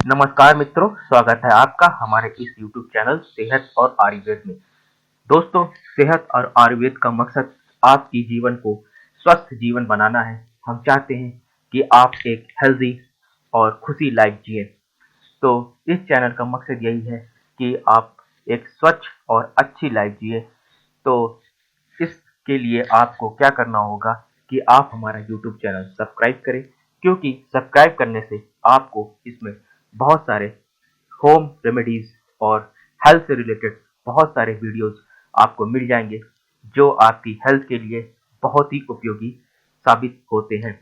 नमस्कार मित्रों, स्वागत है आपका हमारे इस YouTube चैनल सेहत और आयुर्वेद में। दोस्तों, सेहत और आयुर्वेद का मकसद आपकी जीवन को स्वस्थ जीवन बनाना है। हम चाहते हैं कि आप एक हेल्दी और खुशी लाइफ जिए। तो इस चैनल का मकसद यही है कि आप एक स्वच्छ और अच्छी लाइफ जिए। तो इसके लिए आपको क्या करना होगा कि आप हमारा YouTube चैनल सब्सक्राइब करें, क्योंकि सब्सक्राइब करने से आपको इसमें बहुत सारे होम रेमेडीज और हेल्थ से रिलेटेड बहुत सारे वीडियोस आपको मिल जाएंगे, जो आपकी हेल्थ के लिए बहुत ही उपयोगी साबित होते हैं।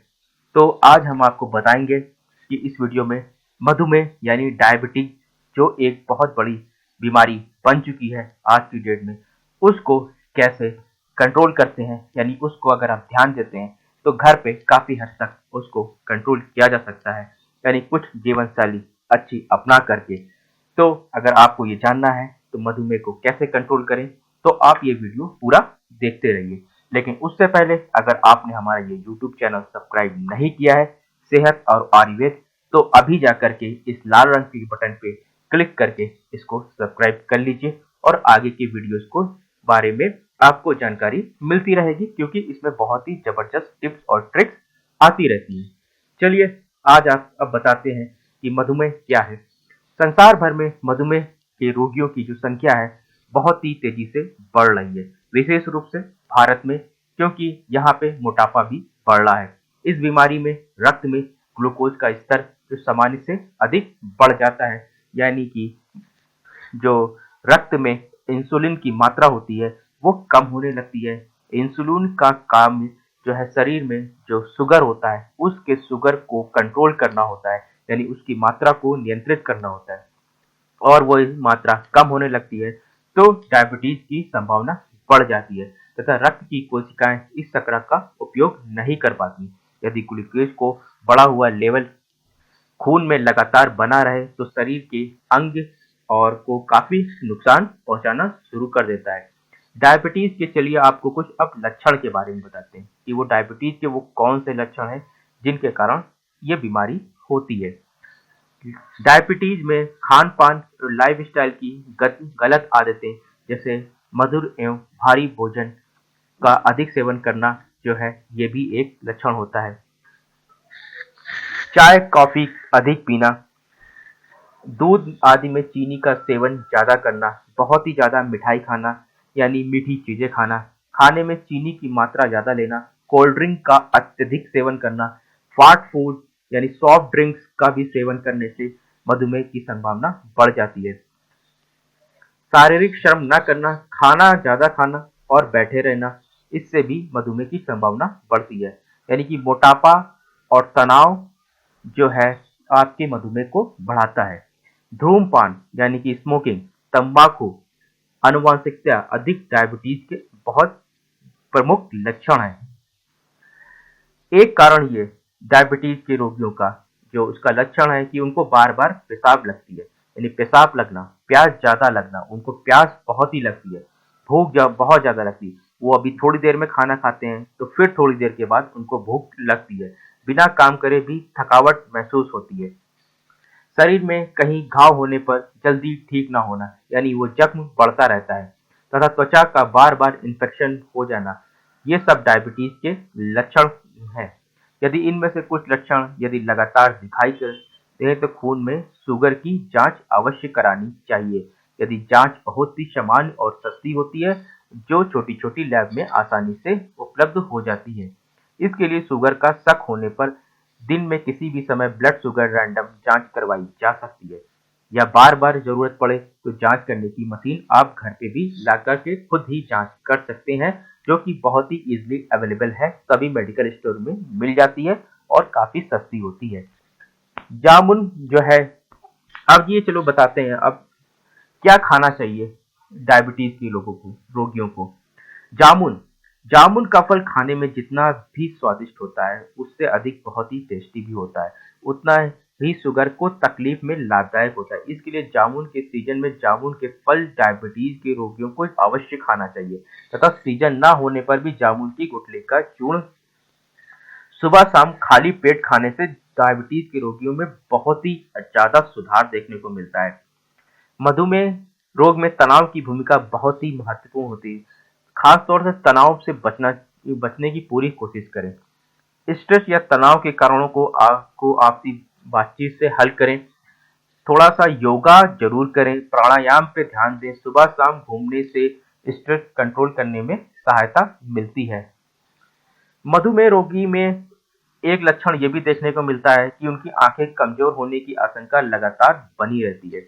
तो आज हम आपको बताएंगे कि इस वीडियो में मधुमेह यानी डायबिटीज, जो एक बहुत बड़ी बीमारी बन चुकी है आज की डेट में, उसको कैसे कंट्रोल करते हैं। यानी उसको अगर आप ध्यान देते हैं तो घर पे काफी हद तक उसको कंट्रोल किया जा सकता है, यानी कुछ जीवन शैली अच्छी अपना करके। तो अगर आपको ये जानना है तो मधुमेह को कैसे कंट्रोल करें, तो आप ये वीडियो पूरा देखते रहिए। लेकिन उससे पहले अगर आपने हमारा ये YouTube चैनल सब्सक्राइब नहीं किया है, सेहत और आयुर्वेद, तो अभी जा करके इस लाल रंग के बटन पे क्लिक करके इसको सब्सक्राइब कर लीजिए और आगे की वीडियोस को बारे में आपको जानकारी मिलती रहेगी, क्योंकि इसमें बहुत ही जबरदस्त टिप्स और ट्रिक्स आती रहती हैं। चलिए आज आप अब बताते हैं कि मधुमेह क्या है। संसार भर में मधुमेह के रोगियों की जो संख्या है बहुत ही तेजी से बढ़ रही है, विशेष रूप से भारत में, क्योंकि यहाँ पे मोटापा भी बढ़ रहा है। इस बीमारी में रक्त में ग्लूकोज का स्तर जो सामान्य से अधिक बढ़ जाता है, यानी कि जो रक्त में इंसुलिन की मात्रा होती है वो कम होने लगती है। इंसुलिन का काम जो है शरीर में जो शुगर होता है उसके शुगर को कंट्रोल करना होता है, यानी उसकी मात्रा को नियंत्रित करना होता है, और वो मात्रा कम होने लगती है तो डायबिटीज की संभावना बढ़ जाती है तथा रक्त की कोशिकाएं इस शर्करा का उपयोग नहीं कर पाती। यदि ग्लूकोज को बढ़ा हुआ लेवल खून में लगातार बना रहे तो शरीर के अंग और को काफी नुकसान पहुंचाना शुरू कर देता है। डायबिटीज के चलिए आपको कुछ अब लक्षण के बारे में बताते हैं कि वो डायबिटीज के वो कौन से लक्षण हैं जिनके कारण ये बीमारी होती है। डायबिटीज में खान पान और लाइफ स्टाइल की गलत आदतें, जैसे मधुर एवं भारी भोजन का अधिक सेवन करना जो है, ये भी एक लक्षण होता है। चाय कॉफी अधिक पीना, दूध आदि में चीनी का सेवन ज्यादा करना, बहुत ही ज्यादा मिठाई खाना यानी मीठी चीजें खाना, खाने में चीनी की मात्रा ज्यादा लेना, कोल्ड ड्रिंक का अत्यधिक सेवन करना, फास्ट फूड यानी सॉफ्ट ड्रिंक्स का भी सेवन करने से मधुमेह की संभावना बढ़ जाती है। शारीरिक श्रम न करना, खाना ज्यादा खाना और बैठे रहना, इससे भी मधुमेह की संभावना बढ़ती है। यानी कि मोटापा और तनाव जो है आपके मधुमेह को बढ़ाता है। धूम्रपान यानी कि स्मोकिंग, तंबाकू, आनुवंशिकता अधिक डायबिटीज के बहुत प्रमुख लक्षण हैं। एक कारण ये डायबिटीज के रोगियों का जो उसका लक्षण है कि उनको बार बार पेशाब लगती है, यानी पेशाब लगना, प्यास ज्यादा लगना, उनको प्यास बहुत ही लगती है, भूख बहुत ज्यादा लगती है। वो अभी थोड़ी देर में खाना खाते हैं तो फिर थोड़ी देर के बाद उनको भूख लगती है, बिना काम करे भी थकावट महसूस होती है। शरीर में कहीं घाव होने पर जल्दी ठीक ना होना, यानी वो जख्म बढ़ता रहता है, तथा त्वचा का बार बार इन्फेक्शन हो जाना, ये सब डायबिटीज के लक्षण हैं। यदि इनमें से कुछ लक्षण यदि लगातार दिखाई देते हैं तो खून में शुगर की जांच अवश्य करानी चाहिए। यदि जांच बहुत ही सामान्य और सस्ती होती है, जो छोटी छोटी लैब में आसानी से उपलब्ध हो जाती है। इसके लिए शुगर का शक होने पर दिन में किसी भी समय ब्लड शुगर रैंडम जांच करवाई जा सकती है, या बार बार जरूरत पड़े तो जांच करने की मशीन आप घर पे भी लाकर के खुद ही जांच कर सकते हैं, जो कि बहुत ही इजीली अवेलेबल है, सभी मेडिकल स्टोर में मिल जाती है और काफी सस्ती होती है। जामुन जो है, अब ये चलो बताते हैं अब क्या खाना चाहिए डायबिटीज के लोगों को, रोगियों को। जामुन, जामुन का फल खाने में जितना भी स्वादिष्ट होता है उससे अधिक बहुत ही टेस्टी भी होता है, उतना ही शुगर को तकलीफ में लाभदायक होता है। इसके लिए जामुन के सीजन में जामुन के फल डायबिटीज के रोगियों को अवश्य खाना चाहिए, तथा सीजन ना होने पर भी जामुन की गुठली का चूर्ण सुबह शाम खाली पेट खाने से डायबिटीज के रोगियों में बहुत ही ज्यादा सुधार देखने को मिलता है। मधुमेह रोग में तनाव की भूमिका बहुत ही महत्वपूर्ण होती है। खास तौर से तनाव से बचने की पूरी कोशिश करें। स्ट्रेस या तनाव के कारणों को आपसी बातचीत से हल करें। थोड़ा सा योगा जरूर करें, प्राणायाम पे ध्यान दें। सुबह शाम घूमने से स्ट्रेस कंट्रोल करने में सहायता मिलती है। मधुमेह रोगी में एक लक्षण ये भी देखने को मिलता है कि उनकी आंखें कमजोर होने की आशंका लगातार बनी रहती है,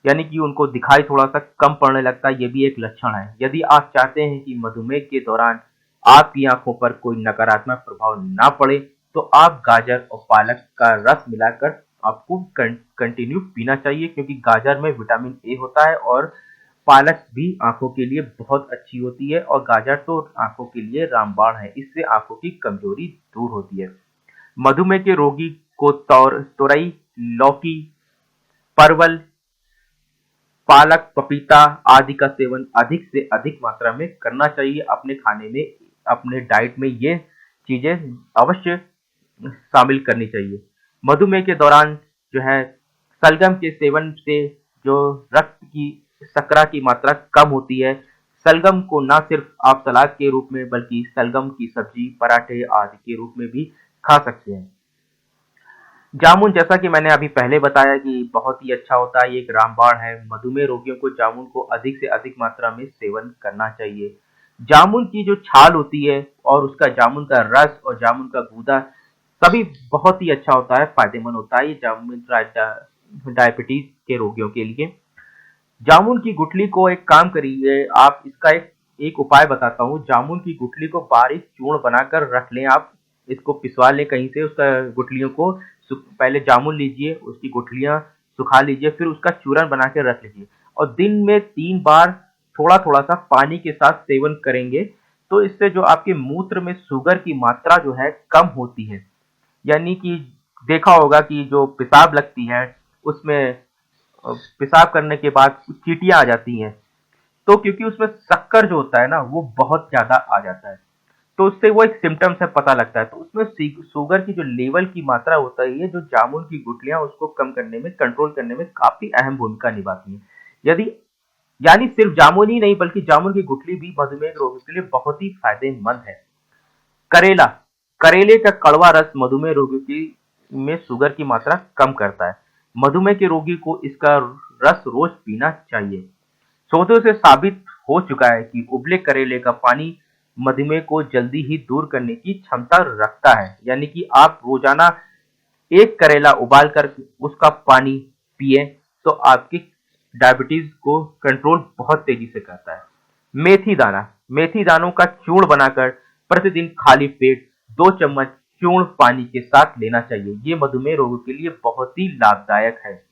यानी कि उनको दिखाई थोड़ा सा कम पड़ने लगता है। ये भी एक लक्षण है। यदि आप चाहते हैं कि मधुमेह के दौरान आपकी आंखों पर कोई नकारात्मक प्रभाव ना पड़े, तो आप गाजर और पालक का रस मिलाकर आपको कंटिन्यू पीना चाहिए, क्योंकि गाजर में विटामिन ए होता है और पालक भी आंखों के लिए बहुत अच्छी होती है और गाजर तो आंखों के लिए रामबाण है। इससे आंखों की कमजोरी दूर होती है। मधुमेह के रोगी को तोरई, लौकी, परवल, पालक, पपीता आदि का सेवन अधिक से अधिक मात्रा में करना चाहिए। अपने खाने में, अपने डाइट में ये चीजें अवश्य शामिल करनी चाहिए। मधुमेह के दौरान जो है सलगम के सेवन से जो रक्त की शर्करा की मात्रा कम होती है। सलगम को ना सिर्फ आप सलाद के रूप में बल्कि सलगम की सब्जी, पराठे आदि के रूप में भी खा सकते हैं। जामुन, जैसा कि मैंने अभी पहले बताया कि बहुत ही अच्छा होता है, ये एक रामबाण है। मधुमेह रोगियों को जामुन को अधिक से अधिक मात्रा में सेवन करना चाहिए। जामुन की जो छाल होती है और उसका जामुन का रस और जामुन का गूदा सभी बहुत ही अच्छा होता है, फायदेमंद होता है ये जामुन डायबिटीज के रोगियों के लिए। जामुन की गुठली को एक काम करिए आप, इसका एक एक उपाय बताता हूँ। जामुन की गुठली को बारीक चूर्ण बनाकर रख लें आप, इसको पिसवा लें कहीं से। उसका गुठलियों को पहले जामुन लीजिए, उसकी गुठलियां सुखा लीजिए, फिर उसका चूर्ण बना के रख लीजिए और दिन में 3 बार थोड़ा थोड़ा सा पानी के साथ सेवन करेंगे, तो इससे जो आपके मूत्र में शुगर की मात्रा जो है कम होती है। यानी कि देखा होगा कि जो पेशाब लगती है उसमें पेशाब करने के बाद चींटियां आ जाती हैं, तो क्योंकि उसमें शक्कर जो होता है ना वो बहुत ज्यादा आ जाता है, तो उससे वो एक सिम्टम्स है, पता लगता है। तो उसमें शुगर की जो लेवल की मात्रा होता है, ये जो जामुन की गुठलियां उसको कम करने में, कंट्रोल करने में काफी अहम भूमिका निभाती है। यदि यानी सिर्फ जामुन ही नहीं बल्कि जामुन की गुठली भी मधुमेह रोगियों के लिए बहुत ही फायदेमंद है। करेला, करेले का कड़वा रस मधुमेह रोगियों की में शुगर की मात्रा कम करता है। मधुमेह के रोगी को इसका रस रोज पीना चाहिए। शोधों से साबित हो चुका है कि उबले करेले का पानी मधुमेह को जल्दी ही दूर करने की क्षमता रखता है। यानी कि आप रोजाना एक करेला उबाल कर उसका पानी पिए, तो आपकी डायबिटीज को कंट्रोल बहुत तेजी से करता है। मेथी दाना, मेथी दानों का चूर्ण बनाकर प्रतिदिन खाली पेट 2 चम्मच चूर्ण पानी के साथ लेना चाहिए। ये मधुमेह रोगों के लिए बहुत ही लाभदायक है।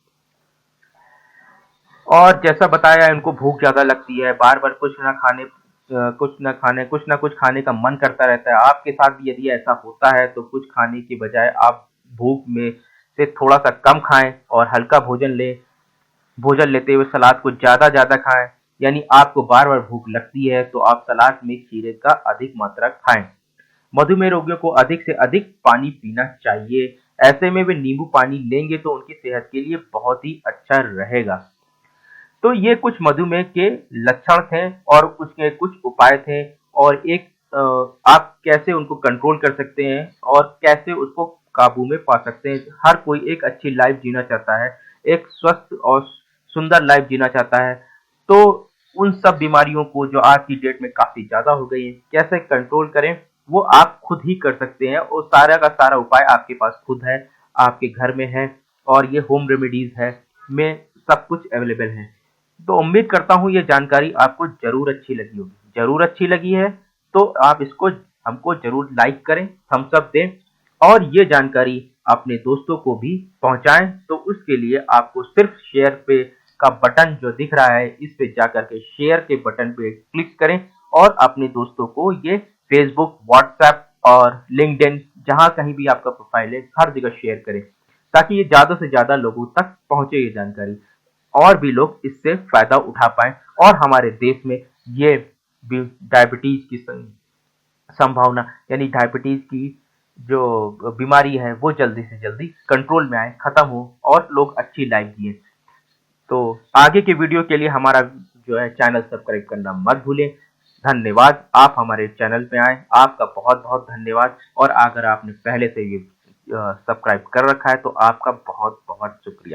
और जैसा बताया, इनको भूख ज्यादा लगती है, बार बार कुछ ना कुछ खाने का मन करता रहता है। आपके साथ भी यदि ऐसा होता है तो कुछ खाने की बजाय आप भूख में से थोड़ा सा कम खाएं और हल्का भोजन लें। भोजन लेते हुए सलाद को ज्यादा ज्यादा खाएं। यानी आपको बार बार भूख लगती है तो आप सलाद में खीरे का अधिक मात्रा खाएं। मधुमेह रोगियों को अधिक से अधिक पानी पीना चाहिए। ऐसे में वे नींबू पानी लेंगे तो उनकी सेहत के लिए बहुत ही अच्छा रहेगा। तो ये कुछ मधुमेह के लक्षण थे और उसके कुछ उपाय थे, और एक आप कैसे उनको कंट्रोल कर सकते हैं और कैसे उसको काबू में पा सकते हैं। हर कोई एक अच्छी लाइफ जीना चाहता है, एक स्वस्थ और सुंदर लाइफ जीना चाहता है। तो उन सब बीमारियों को जो आज की डेट में काफी ज्यादा हो गई है, कैसे कंट्रोल करें वो आप खुद ही कर सकते हैं, और सारा का सारा उपाय आपके पास खुद है, आपके घर में है, और ये होम रेमेडीज है में सब कुछ अवेलेबल है। तो उम्मीद करता हूँ ये जानकारी आपको जरूर अच्छी लगी होगी। जरूर अच्छी लगी है तो आप इसको हमको जरूर लाइक करें, थम्स अप दें, और ये जानकारी अपने दोस्तों को भी पहुंचाएं। तो उसके लिए आपको सिर्फ शेयर पे का बटन जो दिख रहा है, इस पे जाकर के शेयर के बटन पे क्लिक करें और अपने दोस्तों को ये फेसबुक, व्हाट्सएप और लिंक्डइन, जहां कहीं भी आपका प्रोफाइल है, हर जगह शेयर करें, ताकि ये ज्यादा से ज्यादा लोगों तक पहुंचे ये जानकारी, और भी लोग इससे फायदा उठा पाएं और हमारे देश में ये डायबिटीज की संभावना, यानी डायबिटीज की जो बीमारी है वो जल्दी से जल्दी कंट्रोल में आए, खत्म हो और लोग अच्छी लाइफ जिए। तो आगे के वीडियो के लिए हमारा जो है चैनल सब्सक्राइब करना मत भूलें। धन्यवाद, आप हमारे चैनल पे आए, आपका बहुत बहुत धन्यवाद। और अगर आपने पहले से ये सब्सक्राइब कर रखा है तो आपका बहुत बहुत शुक्रिया।